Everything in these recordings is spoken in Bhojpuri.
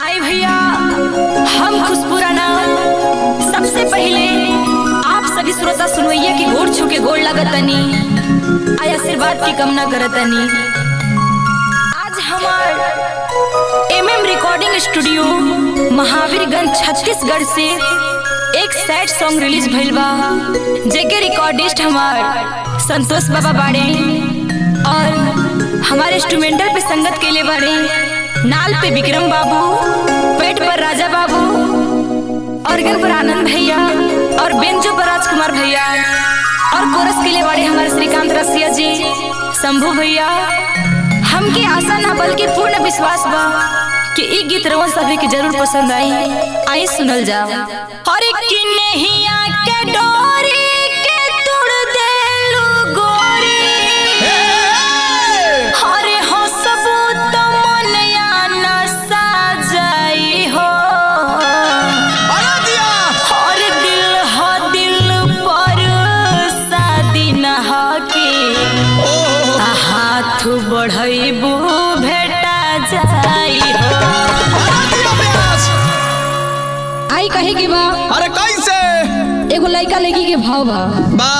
आई भैया, हम खुशबू राणा सबसे पहले आप सभी श्रोता सुनवैया की गोड़ छू के गोड़ लगतनी, आय आशीर्वाद की कामना करतनी। आज हमार MM recording studio Mahavirganj Chhattisgarh से एक सैड सॉन्ग रिलीज भइल बा, जेके रिकॉर्डिस्ट हमार संतोष बाबा बाड़े और हमारे इंस्ट्रूमेंटल पे संगत के लिए बाड़े, नाल पे विक्रम बाबू, पेट पर राजा बाबू, ऑर्गन पर आनंद भैया और बेंजो पर राजकुमार भैया और कोरस के लिए बाड़े हमारे श्रीकांत रसिया जी, शंभू भैया। हमके आशा ना बल्कि पूर्ण विश्वास बा कि ई गीत रवा सभी के जरूर पसंद आई। आई सुनल जा। अरे कि नहीं आके डोरी के तोड़ देलू गोरी, अरे हो सबूत मन या ना साजाई हो, और दिल हो दिल पर शादी ना के हाथ बढ़ाइबू भेटा जाई हो। आई कहे के बा, अरे कैसे एगो लड़का लड़की के भाव बा,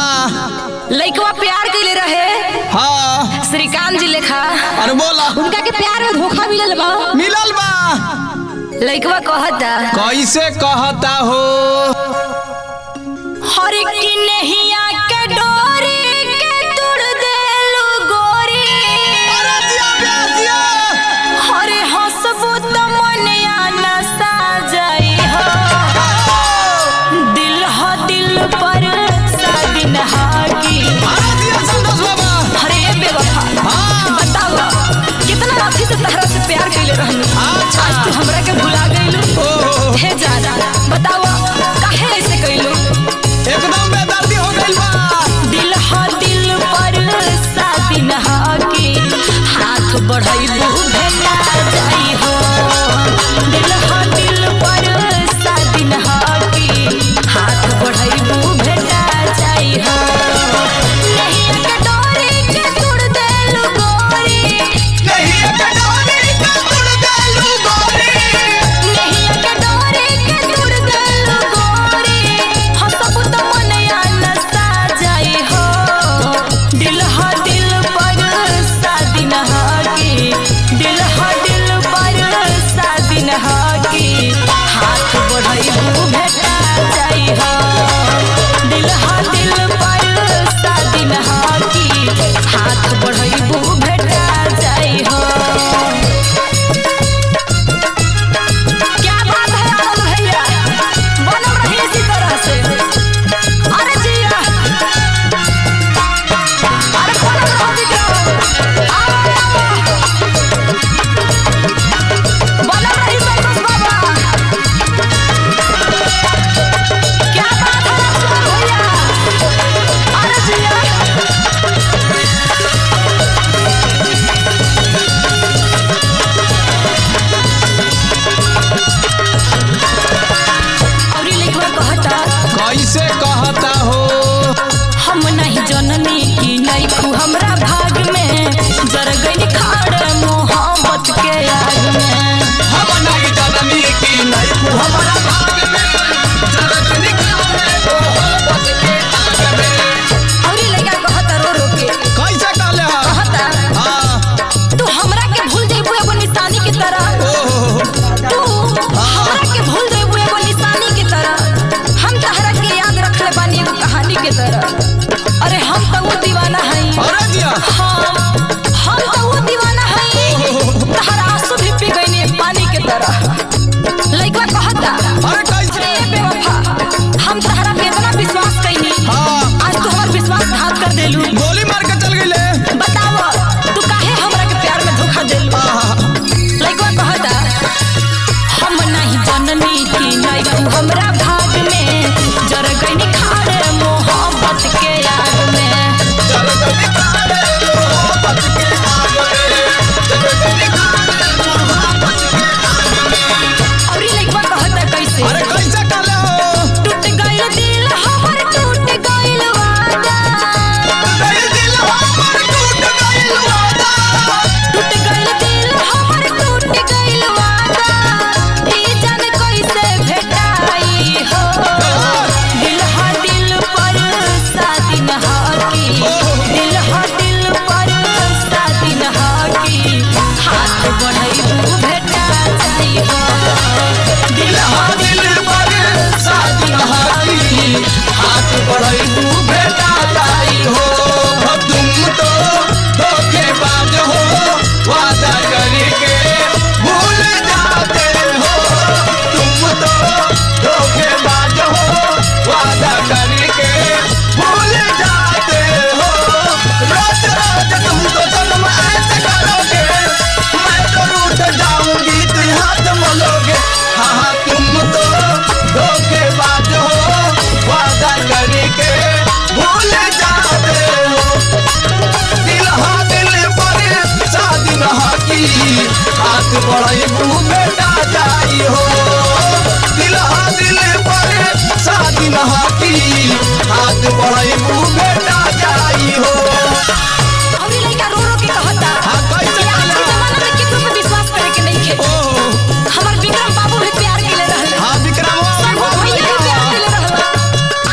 लड़कवा प्यार के रहे हाँ श्रीकांत जी लेखा, अरे बोला उनका के प्यार में धोखा मिलल बा। लड़कवा कहता कैसे कहता हो, हर की नहीं आके डोरी के तोड़ देलू गोरी, हरे हंसबू त मन या ना साजाई हो, दिल हो दिल पर शादी नहा की। अरे बेवफा बताओ कितना राखी से तहरा से प्यार कैले रहनी, आज तू हमरा के भुला गइलू। हे जाना बताओ काहे ऐसे कैलू, एकदम बेदर्दी हो गइल बा। दिल हो दिल पर शादी नहा के हाथ बढ़ाइबू भेटा जाई हो, दिल हो दिल पर शादी नहा के हाथ बढ़ाइबू भेटा जाई हो। नहीं के डोरी के तोड़ देलू गोरी, नहीं के डोरी के तोड़ देलू गोरी, हो सबूत मन या ना साजाई हो, दिल हो दिल पर शादी नहा के, दिल हो दिल पर शादी नहा के हाथ बढ़ाइबू भेटा जाई हो, दिल हो दिल पर शादी नहा के हाथ बढ़ाइबू भेटा जाई हो। क्या बात है आनंद भैया, बनल रही इसी तरह से। अरे जिया, अरे बनल रहो विक्रम, बनल रही संतोष बाबा। क्या बात है राजकुमार भैया, अरे जिया। और ये लिखवा कहता कैसे कहता हो, हम नहीं जननी की नहीं खू हमरा भाग में, जर गई खाड़ मोहब्बत के आग में। हम नहीं जननी की नहीं तू हमारा भाग में, जरगनी खाने मोहब्बत के आग में। और ये लड़का कहता रो रो के कैसे कहले हो, कहता हाँ तू हमरा के भूल जइबू एगो निशानी की तरह, तू हमरा के भूल जइबू एगो निशानी की तरह, हम तहरा के याद रखले बानी एगो कहानी के तरह। अरे हम तो वो दीवाना हई, अरे दिया हम तो वो दीवाना हई, तहरा आंसू भी पी गईनी पानी के तरह। लड़का कहता बढ़ाइबू बेटा जाई हो दिल पर शादी नहा की हाथ बढ़ाइबू बेटा जाई हो अभी लइका रो रो के कहता हाँ, कैसे कि आज के कहला? जमाना में किसी पे विश्वास करे के नहीं खे हमार विक्रम बाबू भी प्यार के ले रहले हाँ विक्रम शंभू भैया भी प्यार के ले रहला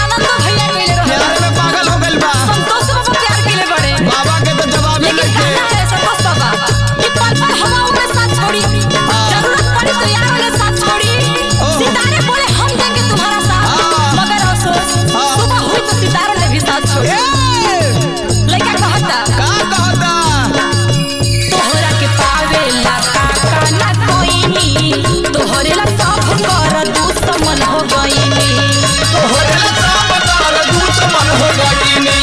आनंद भैया के ले रहला प्यार में पागल हो गइल बा संतोष बाबा प्यार के ले बड़े बाबा के तो जवाब लेकिन नहीं कहना है संतोष बाबा कि पल पल हम उनके साथ छोड़ी जरूरत पड़ी तो यार उनके साथ छोड़ी सितारे बोले हम देंगे तुम्हारा साथ मगर अफसोस सुबह हुई तो सितारों ने भी साथ छोड़ी लइका कहता का कहता तोहरा के पावेला काका ना कोईनी तोहरे ला सब कर दुश्मन हो गईनी तोहरे ला सब तार दुश्मन हो गईनी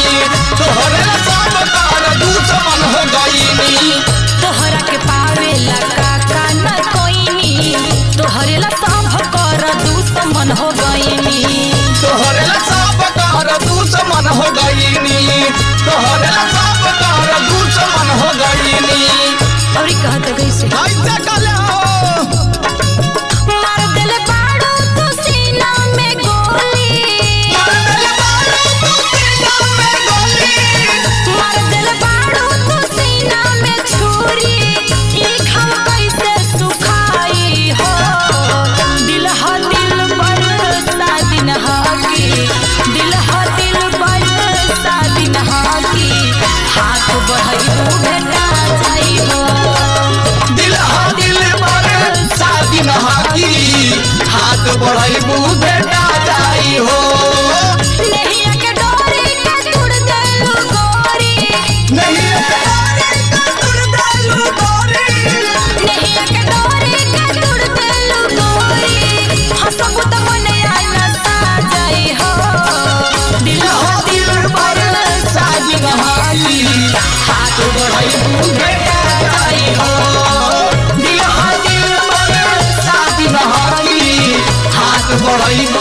तोहरे ला सब तार दुश्मन हो गईनी तोहरा के पावेला काका ना कोईनी तोहरे ला सब कर दुश्मन हो गईनी तोहरे ला सब तार दुश्मन हो गईनी तोहरे ला सब तार दुश्मन हो गईनी और कहत कैसे कैसे कहले हो मार दिल बाड़ू तू सीना में गोली मार दिल बाड़ू तू सीना में गोली मार दिल बाड़ू तू सीना में छुरी ई घाव कैसे सुखाई हो दिल हा दिल पर शादी नहा की दिल हा दिल पर शादी नहा की हाथ बढ़ाइबू बेटा जाई हो दिल पर शादी नहा की हाथ बढ़ाइबू बेटा जाई हो नैया के डोरी के तुड़ देलू गोरी नहीं नैया के डोरी के तुड़ देलू गोरी हंसबू त मने आई ना सा जाई हो दिल पर शादी नहा की हाथ बढ़ाइबू बेटा जाई हो दिल पर शादी नहा की हाथ बढ़ाइबू